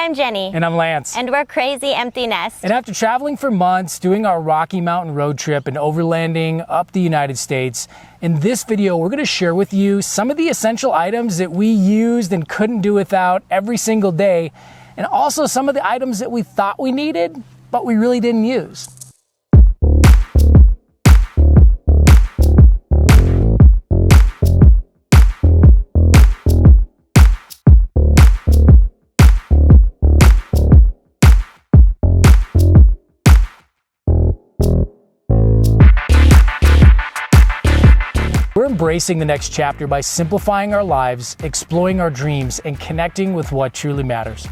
Hi, I'm Jenny. And I'm Lance. And we're Crazy Empty Nest. And after traveling for months, doing our Rocky Mountain road trip and overlanding up the United States, in this video, we're gonna share with you some of the essential items that we used and couldn't do without every single day, and also some of the items that we thought we needed, but we really didn't use. We're embracing the next chapter by simplifying our lives, exploring our dreams, and connecting with what truly matters.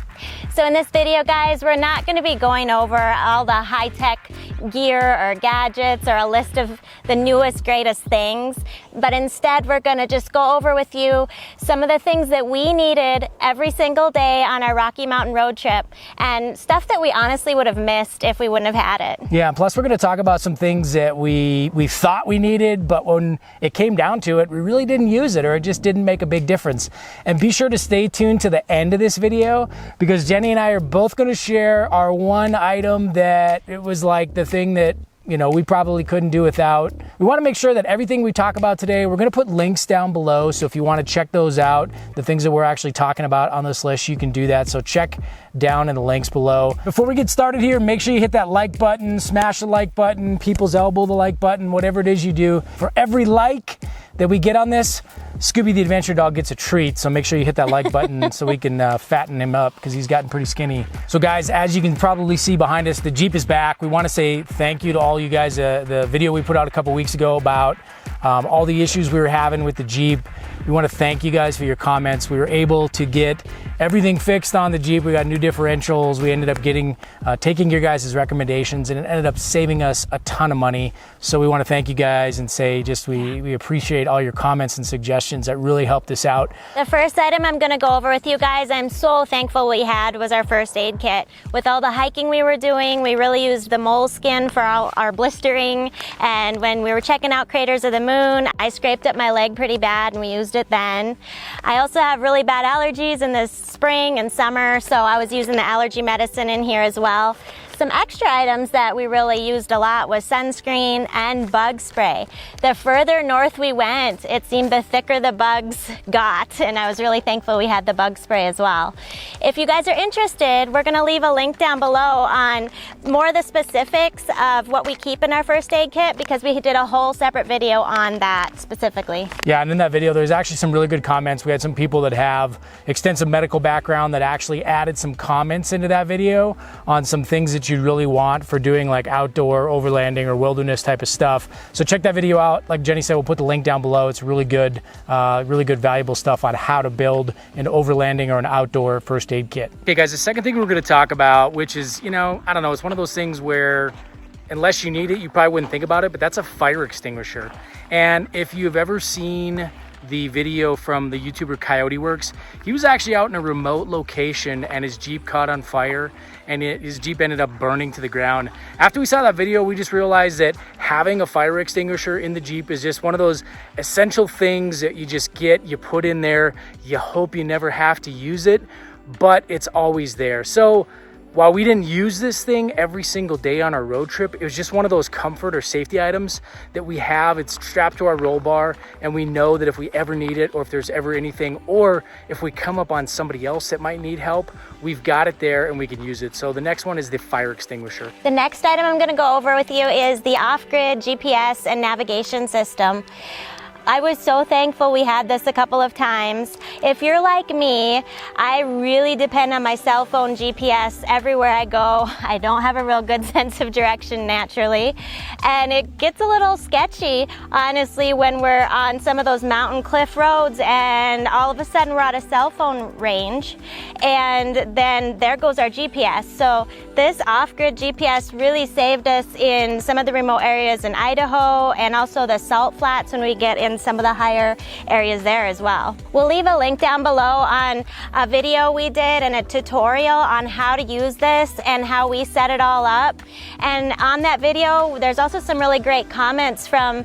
So in this video, guys, we're not going to be going over all the high-tech gear or gadgets or a list of the newest, greatest things, but instead we're going to just go over with you some of the things that we needed every single day on our Rocky Mountain road trip, and stuff that we honestly would have missed if we wouldn't have had it. Yeah, plus we're going to talk about some things that we thought we needed, but when it came down to it, we really didn't use it, or it just didn't make a big difference. And be sure to stay tuned to the end of this video, because Jenny and I are both going to share our one item that it was like the thing that, you know, we probably couldn't do without. We want to make sure that everything we talk about today, we're going to put links down below. So if you want to check those out, the things that we're actually talking about on this list, you can do that. So check down in the links below. Before we get started here, make sure you hit that like button, smash the like button, people's elbow the like button, whatever it is you do. For every like that we get on this, Scooby the Adventure Dog gets a treat, so make sure you hit that like button so we can fatten him up, because he's gotten pretty skinny. So guys, as you can probably see behind us, the Jeep is back. We want to say thank you to all you guys. The video we put out a couple weeks ago about all the issues we were having with the Jeep, we want to thank you guys for your comments. We were able to get everything fixed on the Jeep. We got new differentials. We ended up taking your guys' recommendations, and it ended up saving us a ton of money. So we want to thank you guys and say we appreciate all your comments and suggestions that really helped us out. The first item I'm going to go over with you guys, I'm so thankful we had, was our first aid kit. With all the hiking we were doing, we really used the moleskin for our blistering, and when we were checking out Craters of the Moon, I scraped up my leg pretty bad and we used it then. I also have really bad allergies in the spring and summer, so I was using the allergy medicine in here as well. Some extra items that we really used a lot was sunscreen and bug spray. The further north we went, it seemed the thicker the bugs got, and I was really thankful we had the bug spray as well. If you guys are interested, we're gonna leave a link down below on more of the specifics of what we keep in our first aid kit, because we did a whole separate video on that specifically. Yeah, and in that video, there's actually some really good comments. We had some people that have extensive medical background that actually added some comments into that video on some things that you'd really want for doing like outdoor overlanding or wilderness type of stuff. So check that video out. Like Jenny said, we'll put the link down below. It's really good valuable stuff on how to build an overlanding or an outdoor first aid kit. Okay guys, the second thing we're going to talk about, which is, you know, I don't know, it's one of those things where unless you need it, you probably wouldn't think about it, but that's a fire extinguisher. And if you've ever seen the video from the YouTuber Coyote Works, he was actually out in a remote location and his Jeep caught on fire, and his Jeep ended up burning to the ground. After we saw that video, we just realized that having a fire extinguisher in the Jeep is just one of those essential things that you just get, you put in there, you hope you never have to use it, but it's always there. So while we didn't use this thing every single day on our road trip, it was just one of those comfort or safety items that we have. It's strapped to our roll bar, and we know that if we ever need it, or if there's ever anything, or if we come up on somebody else that might need help, we've got it there and we can use it. So the next one is the fire extinguisher. The next item I'm going to go over with you is the off-grid GPS and navigation system. I was so thankful we had this a couple of times. If you're like me, I really depend on my cell phone GPS everywhere I go. I don't have a real good sense of direction naturally, and it gets a little sketchy, honestly, when we're on some of those mountain cliff roads and all of a sudden we're out of cell phone range, and then there goes our GPS. So this off-grid GPS really saved us in some of the remote areas in Idaho and also the salt flats when we get in some of the higher areas there as well. We'll leave a link down below on a video we did and a tutorial on how to use this and how we set it all up. And on that video, there's also some really great comments from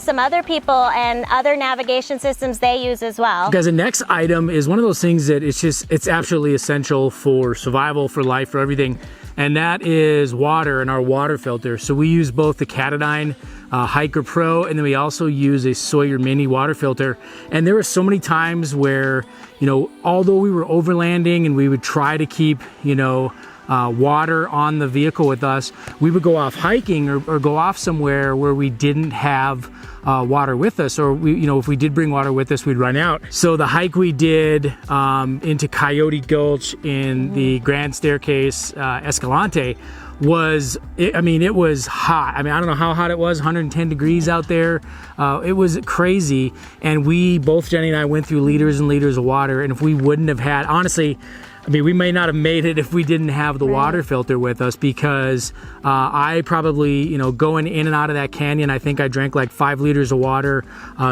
some other people and other navigation systems they use as well. Guys, the next item is one of those things that it's absolutely essential for survival, for life, for everything. And that is water and our water filter. So we use both the Katadyn Hiker Pro, and then we also use a Sawyer Mini water filter. And there were so many times where, you know, although we were overlanding and we would try to keep, you know, water on the vehicle with us, we would go off hiking or go off somewhere where we didn't have water with us, or we, you know, if we did bring water with us, we'd run out. So the hike we did into Coyote Gulch in the Grand Staircase Escalante was, I mean, it was hot. I mean, I don't know how hot it was, 110 degrees out there. It was crazy. And we, both Jenny and I, went through liters and liters of water. And if we wouldn't have had, honestly, I mean, we may not have made it if we didn't have the water filter with us, because I probably, you know, going in and out of that canyon, I think I drank like 5 liters of water.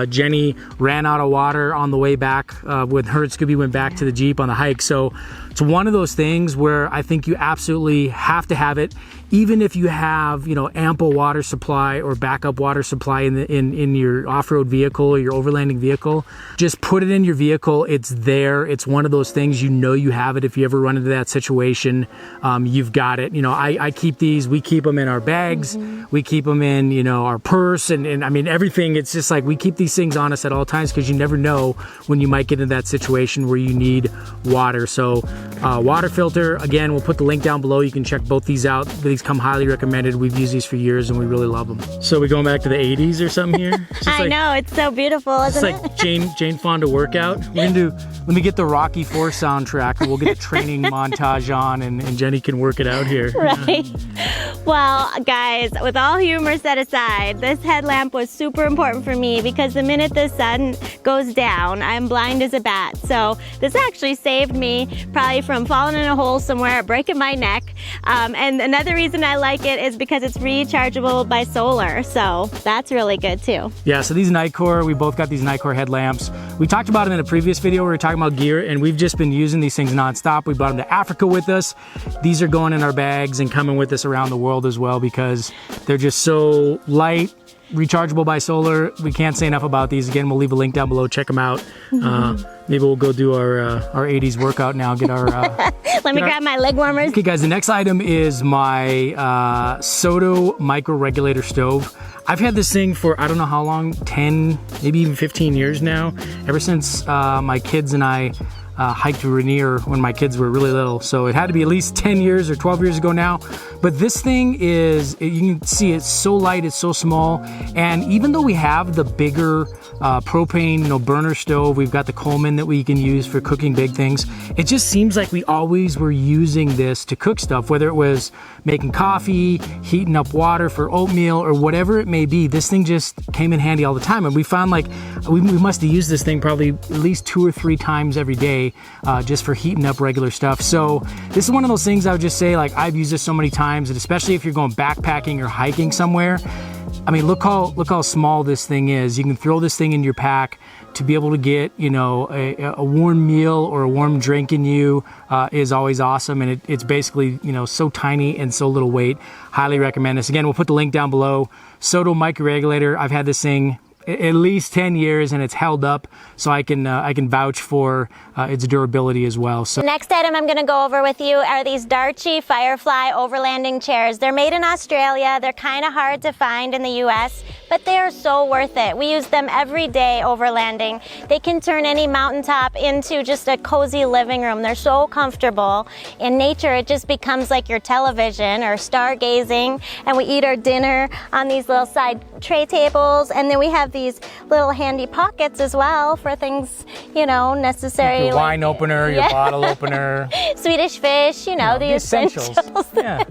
Jenny ran out of water on the way back when her and Scooby went back to the Jeep on the hike. So it's one of those things where I think you absolutely have to have it, even if you have, you know, ample water supply or backup water supply in your off-road vehicle or your overlanding vehicle. Just put it in your vehicle. It's there. It's one of those things, you know, you have it. If you ever run into that situation, you've got it. You know, I keep these, we keep them in our bags, we keep them in, you know, our purse, and I mean, everything. It's just like we keep these things on us at all times, because you never know when you might get into that situation where you need water. So water filter, again, we'll put the link down below. You can check both these out. These come highly recommended. We've used these for years and we really love them. So we're going back to the 80s or something here? I know, it's so beautiful, isn't it? It's like Jane Fonda workout. We're gonna do, let me get the Rocky IV soundtrack and we'll get the training montage on, and Jenny can work it out here. Right. Well, guys, with all humor set aside, this headlamp was super important for me, because the minute the sun goes down, I'm blind as a bat. So this actually saved me probably from falling in a hole somewhere, breaking my neck. And another reason I like it is because it's rechargeable by solar. So that's really good too. Yeah, so these Nitecore, we both got these Nitecore headlamps. We talked about them in a previous video where we were talking about gear, and we've just been using these things nonstop. We brought them to Africa with us. These are going in our bags and coming with us around the world as well, because they're just so light, rechargeable by solar. We can't say enough about these. Again, we'll leave a link down below. Check them out. Maybe we'll go do our 80s workout now. Get our let me grab my leg warmers. Okay, guys, the next item is my Soto micro regulator stove. I've had this thing for I don't know how long, 10, maybe even 15 years now. Ever since my kids and I hiked to Rainier when my kids were really little. So it had to be at least 10 years or 12 years ago now. But this thing is, you can see it's so light, it's so small. And even though we have the bigger propane, you know, burner stove, we've got the Coleman that we can use for cooking big things. It just seems like we always were using this to cook stuff, whether it was making coffee, heating up water for oatmeal, or whatever it may be. This thing just came in handy all the time. And we found like we must have used this thing probably at least 2 or 3 times every day just for heating up regular stuff. So this is one of those things I would just say, like, I've used this so many times, and especially if you're going backpacking or hiking somewhere. I mean, look how small this thing is. You can throw this thing in your pack to be able to get, you know, a warm meal or a warm drink in you is always awesome. And it's basically, you know, so tiny and so little weight. Highly recommend this. Again, we'll put the link down below. Soto micro regulator. I've had this thing at least 10 years and it's held up, so I can vouch for its durability as well. So next item I'm going to go over with you are these DARCHE Firefly overlanding chairs. They're made in Australia. They're kind of hard to find in the US, but they are so worth it. We use them every day overlanding. They can turn any mountaintop into just a cozy living room. They're so comfortable. In nature, it just becomes like your television or stargazing, and we eat our dinner on these little side tray tables, and then we have these little handy pockets as well for things, you know, necessary. Your wine opener, your bottle opener. Swedish fish, you know, the essentials. Yeah.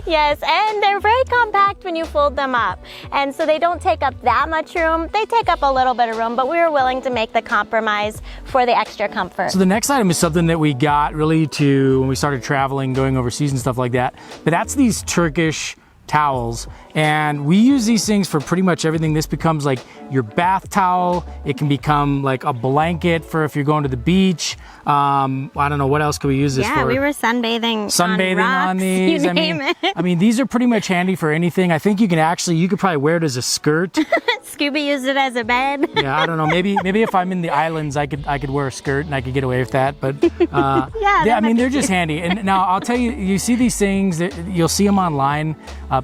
Yes, and they're very compact when you fold them up. And so they don't take up that much room. They take up a little bit of room, but we were willing to make the compromise for the extra comfort. So the next item is something that we got really to when we started traveling, going overseas and stuff like that. But that's these Turkish towels, and we use these things for pretty much everything. This becomes like your bath towel. It can become like a blanket for if you're going to the beach. I don't know what else could we use this for. Yeah, we were sunbathing on rocks, on these. You name it. I mean, these are pretty much handy for anything. I think you could probably wear it as a skirt. Scooby used it as a bed. Yeah, I don't know. Maybe if I'm in the islands, I could wear a skirt and I could get away with that. But yeah, I mean, they're just handy. And now I'll tell you, you see these things, you'll see them online.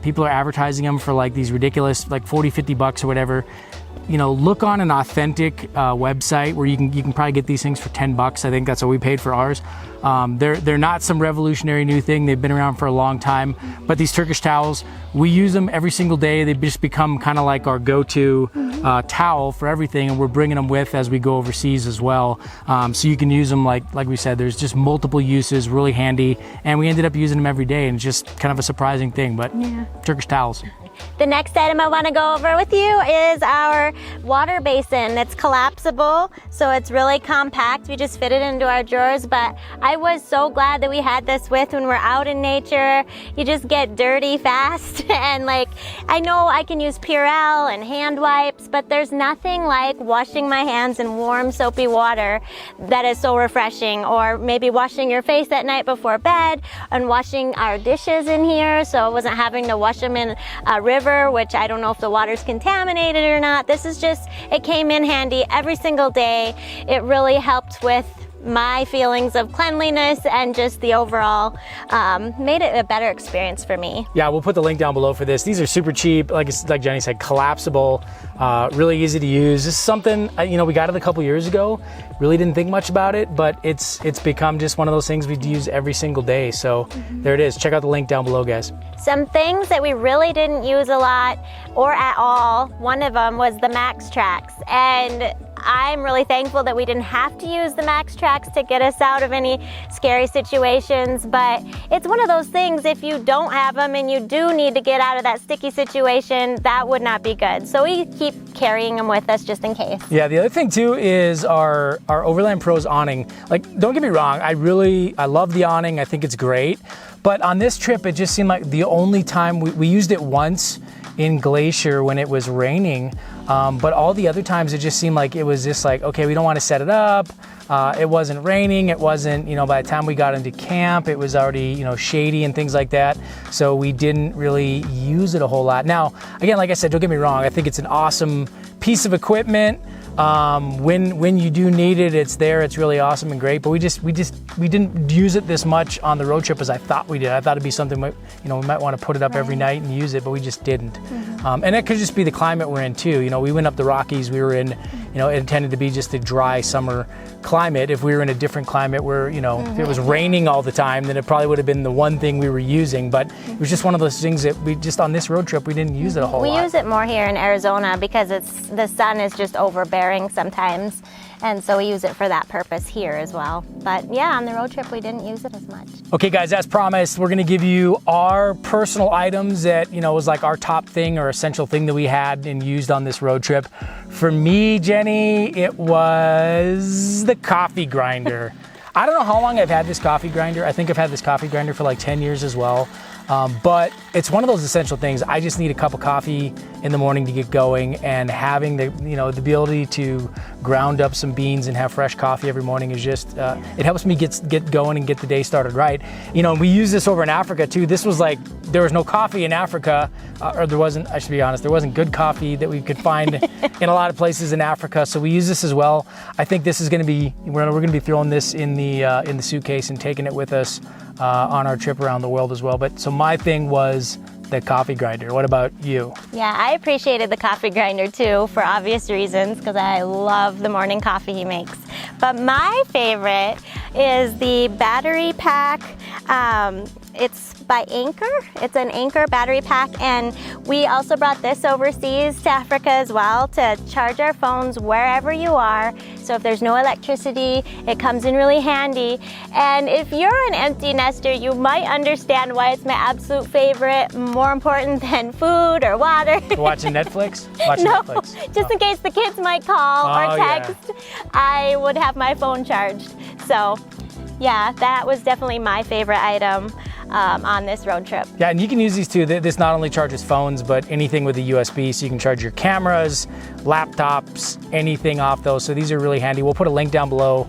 People are advertising them for like these ridiculous, like 40, 50 bucks or whatever. You know, look on an authentic website where you can probably get these things for 10 bucks. I think that's what we paid for ours. They're not some revolutionary new thing. They've been around for a long time. But these Turkish towels, we use them every single day. They just become kind of like our go-to towel for everything, and we're bringing them with as we go overseas as well. So you can use them like we said. There's just multiple uses, really handy, and we ended up using them every day, and it's just kind of a surprising thing. But yeah. Turkish towels. The next item I want to go over with you is our water basin. It's collapsible, so it's really compact. We just fit it into our drawers, but I was so glad that we had this with when we're out in nature. You just get dirty fast, and like, I know I can use Purell and hand wipes, but there's nothing like washing my hands in warm soapy water that is so refreshing, or maybe washing your face at night before bed and washing our dishes in here, so I wasn't having to wash them in a river, which I don't know if the water's contaminated or not. This is just, it came in handy every single day. It really helped with my feelings of cleanliness, and just the overall made it a better experience for me. Yeah, we'll put the link down below for this. These are super cheap, like Jenny said, collapsible, really easy to use. This is something, we got it a couple years ago. Really didn't think much about it, but it's become just one of those things we use every single day. So there it is. Check out the link down below, guys. Some things that we really didn't use a lot or at all, one of them was the Max Tracks, and I'm really thankful that we didn't have to use the Max Tracks to get us out of any scary situations, but it's one of those things, if you don't have them and you do need to get out of that sticky situation, that would not be good. So we keep carrying them with us just in case. Yeah, the other thing too is our Overland Pros awning. Like, don't get me wrong, I love the awning, I think it's great, but on this trip it just seemed like the only time we used it once in Glacier when it was raining, but all the other times it just seemed like it was just like, okay, we don't want to set it up. It wasn't raining. It wasn't, by the time we got into camp, it was already, shady and things like that. So we didn't really use it a whole lot. Now, again, like I said, don't get me wrong. I think it's an awesome piece of equipment. When you do need it, it's there. It's really awesome and great. But we didn't use it this much on the road trip as I thought we did. I thought it'd be something we might want to put it up every night and use it, but we just didn't. And it could just be the climate we're in too. We went up the Rockies. We were in, it intended to be just a dry summer climate. If we were in a different climate where, if it was raining all the time, then it probably would have been the one thing we were using. But it was just one of those things that we just, on this road trip, we didn't use it a whole lot. We use it more here in Arizona because the sun is just overbearing sometimes. And so we use it for that purpose here as well. But yeah, on the road trip, we didn't use it as much. Okay guys, as promised, we're gonna give you our personal items that, was like our top thing or essential thing that we had and used on this road trip. For me, Jenny, it was the coffee grinder. I don't know how long I've had this coffee grinder. I think I've had this coffee grinder for like 10 years as well. But it's one of those essential things. I just need a cup of coffee in the morning to get going, and having the ability to ground up some beans and have fresh coffee every morning is just, it helps me get going and get the day started right. We use this over in Africa too. This was like, there was no coffee in Africa, or there wasn't, I should be honest, there wasn't good coffee that we could find in a lot of places in Africa. So we use this as well. I think this is gonna be, we're gonna be throwing this in the suitcase and taking it with us on our trip around the world as well. But so my thing was the coffee grinder. What about you? Yeah, I appreciated the coffee grinder too, for obvious reasons, because I love the morning coffee he makes. But my favorite is the battery pack It's by Anchor. It's an Anchor battery pack, and we also brought this overseas to Africa as well to charge our phones wherever you are. So if there's no electricity, it comes in really handy. And if you're an empty nester, you might understand why it's my absolute favorite, more important than food or water. Watching Netflix? Watching No, Netflix. just in case the kids might call or text, I would have my phone charged. So yeah, that was definitely my favorite item on this road trip. Yeah, and you can use these too. This not only charges phones, but anything with a USB, so you can charge your cameras, laptops, anything off those. So these are really handy. We'll put a link down below.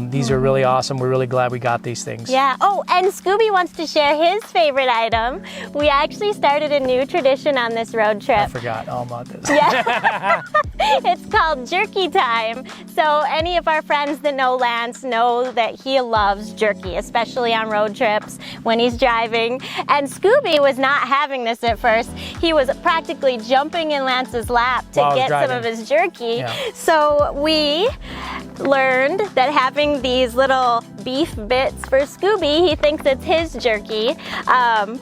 These are really awesome. We're really glad we got these things. Yeah. Oh, and Scooby wants to share his favorite item. We actually started a new tradition on this road trip. I forgot all about this. Yeah. It's called jerky time. So any of our friends that know Lance know that he loves jerky, especially on road trips when he's driving. And Scooby was not having this at first. He was practically jumping in Lance's lap to get some of his jerky. Yeah. So we learned that having these little beef bits for Scooby, he thinks it's his jerky,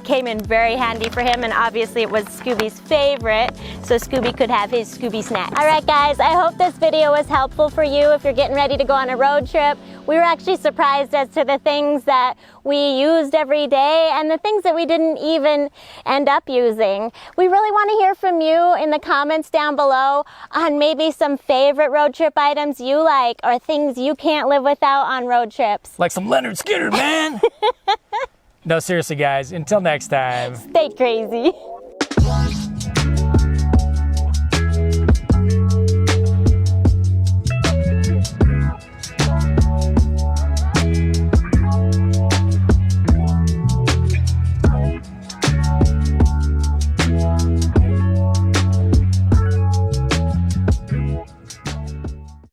came in very handy for him, and obviously it was Scooby's favorite, so Scooby could have his Scooby snack. All right guys, I hope this video was helpful for you if you're getting ready to go on a road trip. We were actually surprised as to the things that we used every day and the things that we didn't even end up using. We really want to hear from you in the comments down below on maybe some favorite road trip items you like or things you can't live without on road trips. Like some Leonard Skinner, man. No, seriously, guys. Until next time. Stay crazy.